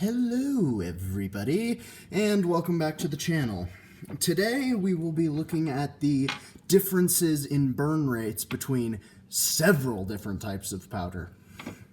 Hello everybody, and welcome back to the channel. Today we will be looking at the differences in burn rates between several different types of powder.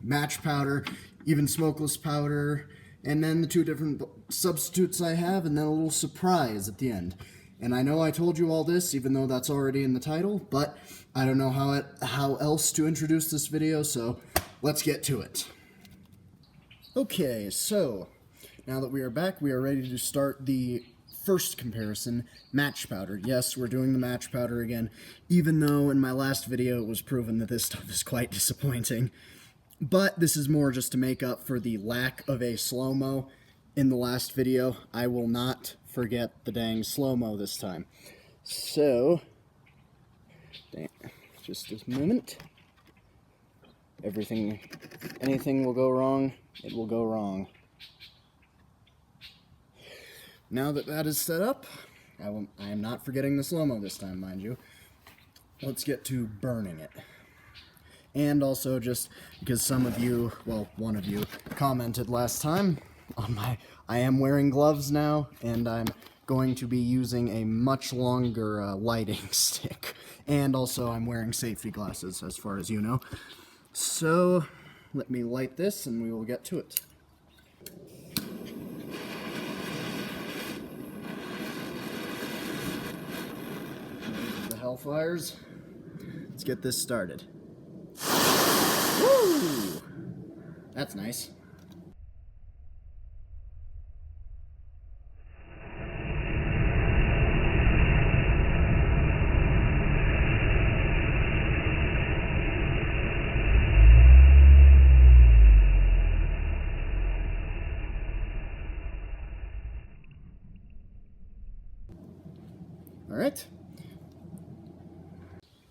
Match powder, even smokeless powder, and then the two different substitutes I have, and then a little surprise at the end. And I know I told you all this, even though that's already in the title, but I don't know how else to introduce this video, so let's get to it. Okay, so now that we are back, we are ready to start the first comparison, match powder. Yes, we're doing the match powder again, even though in my last video it was proven that this stuff is quite disappointing. But this is more just to make up for the lack of a slow-mo in the last video. I will not forget the dang slow-mo this time. So, just a moment. Anything will go wrong, it will go wrong. Now that that is set up, I am not forgetting the slow-mo this time, mind you. Let's get to burning it. And also, just because some of you, well, one of you, commented last time on I am wearing gloves now, and I'm going to be using a much longer lighting stick. And also, I'm wearing safety glasses, as far as you know. So, let me light this and we will get to it. The Hellfires. Let's get this started. Woo! That's nice.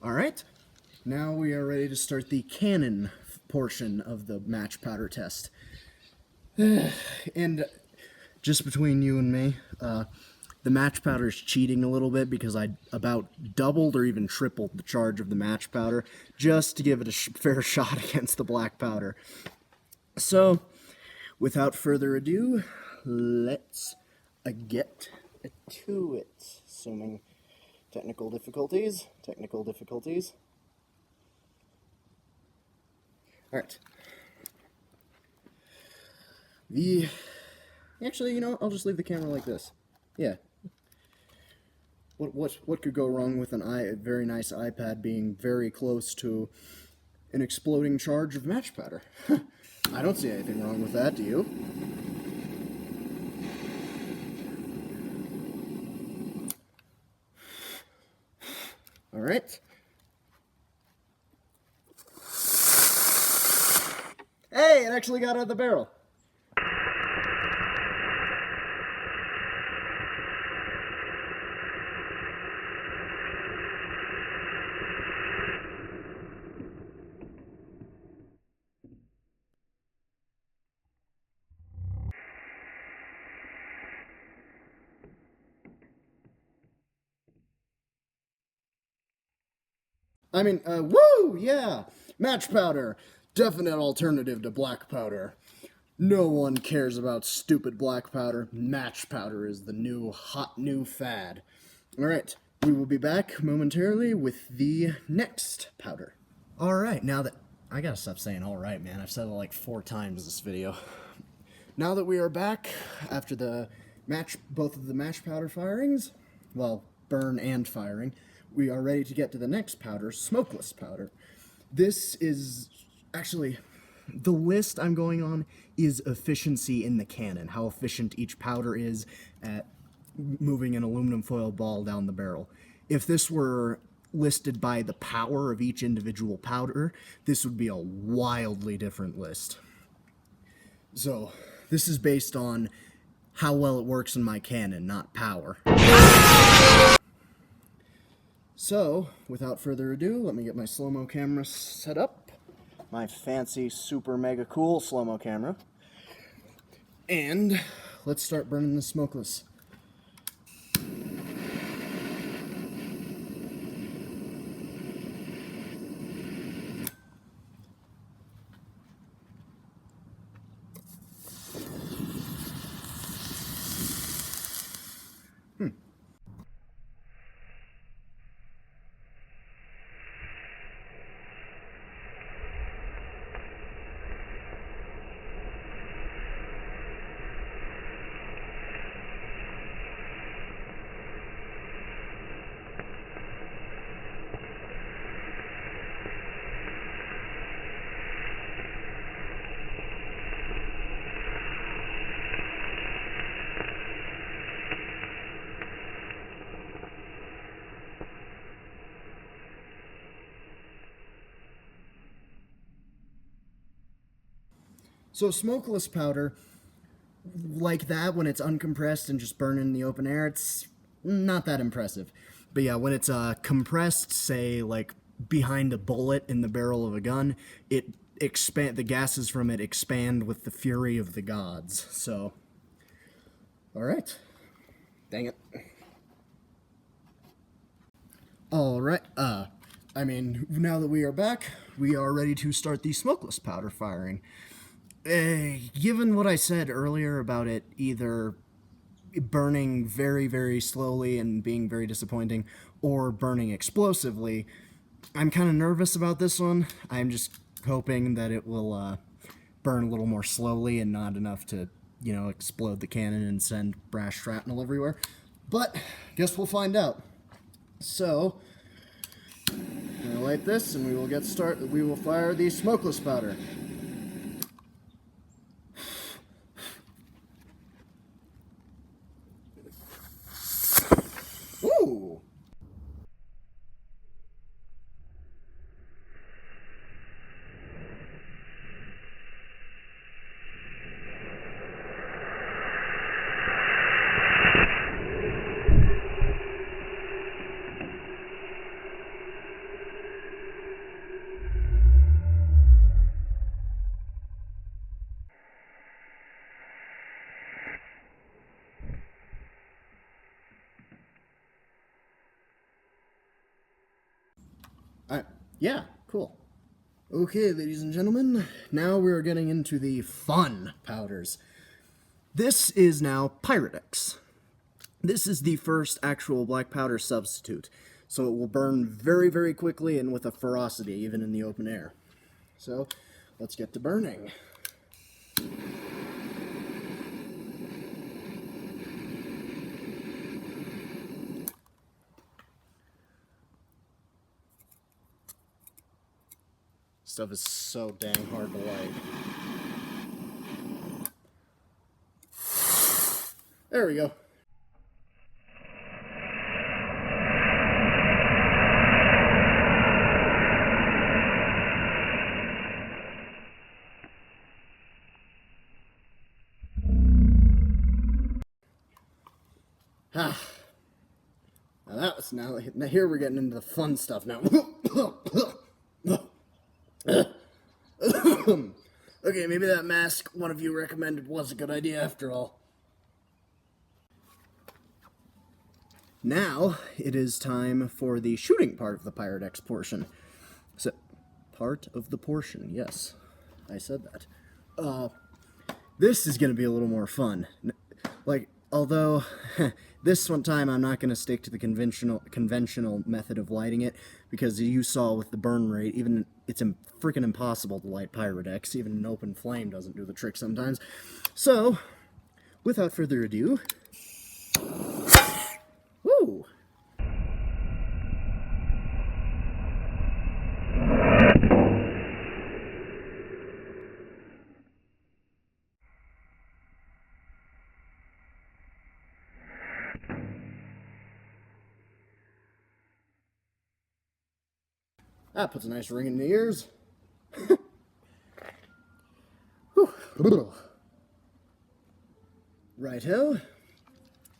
Alright, now we are ready to start the cannon portion of the match powder test. And just between you and me, the match powder is cheating a little bit because I about doubled or even tripled the charge of the match powder just to give it a fair shot against the black powder. So, without further ado, let's get to it, assuming technical difficulties. Alright. Actually, you know, I'll just leave the camera like this. Yeah. What could go wrong with a very nice iPad being very close to an exploding charge of match powder? I don't see anything wrong with that, do you? Alright. Hey, it actually got out of the barrel. I mean, woo, yeah! Match powder! Definite alternative to black powder. No one cares about stupid black powder. Match powder is the hot new fad. Alright, we will be back momentarily with the next powder. Alright, now that... I gotta stop saying alright, man. I've said it like 4 times this video. Now that we are back, after both of the match powder firings, well, burn and firing, we are ready to get to the next powder, smokeless powder. This is, actually, the list I'm going on is efficiency in the cannon, how efficient each powder is at moving an aluminum foil ball down the barrel. If this were listed by the power of each individual powder, this would be a wildly different list. So, this is based on how well it works in my cannon, not power. So, without further ado, let me get my slow-mo camera set up. My fancy, super mega cool slow-mo camera. And let's start burning the smokeless. So smokeless powder, like that, when it's uncompressed and just burning in the open air, it's not that impressive. But yeah, when it's compressed, say like behind a bullet in the barrel of a gun, the gases from it expand with the fury of the gods. So, all right, dang it. All right. Now that we are back, we are ready to start the smokeless powder firing. Given what I said earlier about it either burning very, very slowly and being very disappointing, or burning explosively, I'm kind of nervous about this one. I'm just hoping that it will burn a little more slowly and not enough to, explode the cannon and send brass shrapnel everywhere. But guess we'll find out. So, I'm gonna light this, and we will get started. We will fire the smokeless powder. Ooh! Yeah, cool. Okay, ladies and gentlemen, now we're getting into the fun powders. This is now Pyrodex. This is the first actual black powder substitute, so it will burn very, very quickly and with a ferocity, even in the open air. So, let's get to burning. Stuff is so dang hard to light. There we go. Now here we're getting into the fun stuff now. Okay, maybe that mask one of you recommended was a good idea after all. Now, it is time for the shooting part of the Pyrodex portion. So, part of the portion, yes. I said that. This is going to be a little more fun. Although, this one time I'm not going to stick to the conventional method of lighting it, because you saw with the burn rate, even it's freaking impossible to light Pyrodex. Even an open flame doesn't do the trick sometimes. So, without further ado... Woo! That puts a nice ring in the ears. Righto.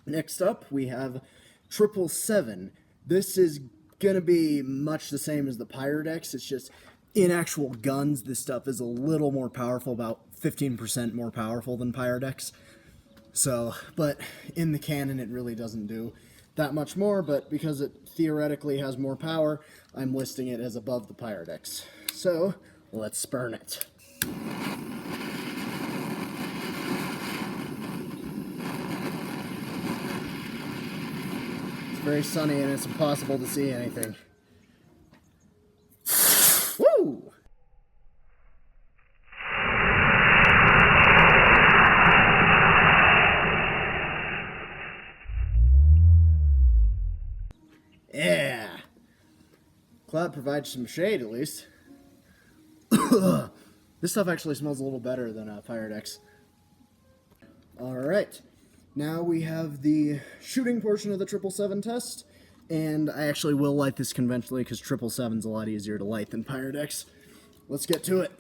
Next up, we have 777. This is gonna be much the same as the Pyrodex. It's just, in actual guns, this stuff is a little more powerful, about 15% more powerful than Pyrodex. So, but in the cannon, it really doesn't do that much more, but because it theoretically has more power, I'm listing it as above the Pyrodex. So, let's burn it. It's very sunny and it's impossible to see anything. Woo! Yeah! Cloud provides some shade, at least. This stuff actually smells a little better than Pyrodex. Alright. Now we have the shooting portion of the 777 test. And I actually will light this conventionally because 777's a lot easier to light than Pyrodex. Let's get to it.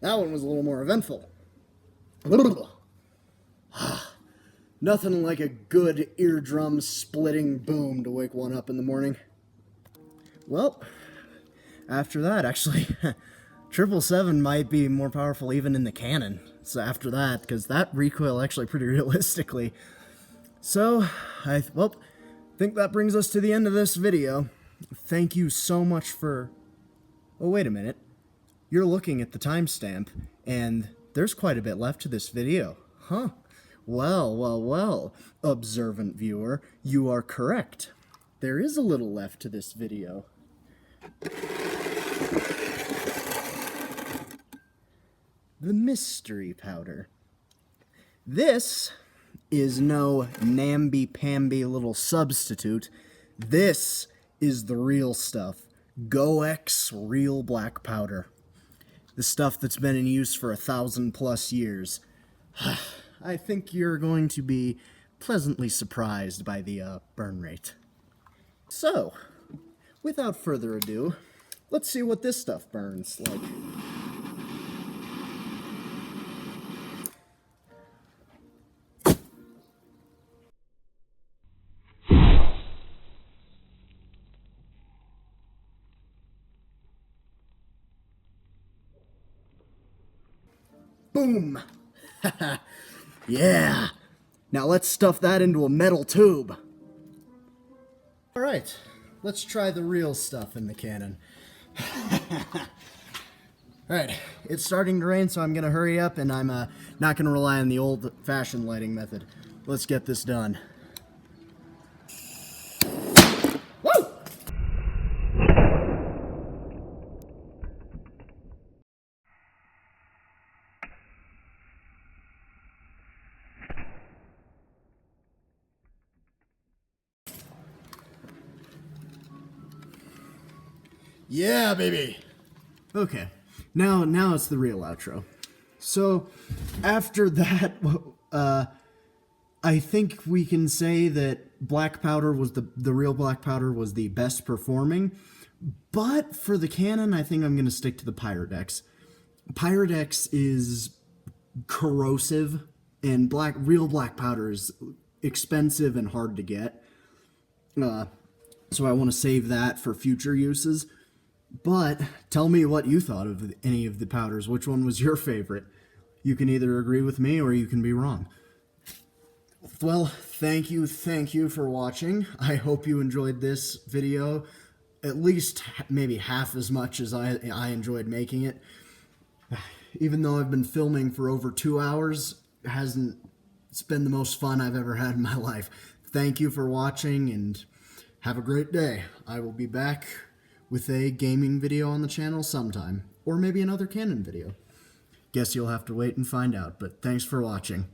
That one was a little more eventful. Nothing like a good eardrum splitting boom to wake one up in the morning. Well, after that, actually, 777 might be more powerful even in the canon. So after that, because that recoil actually pretty realistically. So, I think that brings us to the end of this video. Thank you so much for... Oh, wait a minute. You're looking at the timestamp, and there's quite a bit left to this video. Huh. Well, observant viewer, you are correct. There is a little left to this video. The mystery powder. This is no namby-pamby little substitute. This is the real stuff. GoX real black powder. The stuff that's been in use for 1,000+ years. I think you're going to be pleasantly surprised by the burn rate. So, without further ado, let's see what this stuff burns like. Boom! Yeah! Now let's stuff that into a metal tube. Alright, let's try the real stuff in the cannon. Alright, it's starting to rain, so I'm gonna hurry up, and I'm not gonna rely on the old-fashioned lighting method. Let's get this done. Woo! Yeah, baby! Okay, now it's the real outro. So, after that, I think we can say that black powder was the real black powder was the best performing, but for the canon, I think I'm going to stick to the Pyrodex. Pyrodex is corrosive, and real black powder is expensive and hard to get. So I want to save that for future uses. But tell me what you thought of any of the powders. Which one was your favorite? You can either agree with me or you can be wrong. Well, thank you for watching. I hope you enjoyed this video at least maybe half as much as I enjoyed making it. Even though I've been filming for over 2 hours, it's been the most fun I've ever had in my life. Thank you for watching, and have a great day. I will be back with a gaming video on the channel sometime, or maybe another canon video. Guess you'll have to wait and find out, but thanks for watching.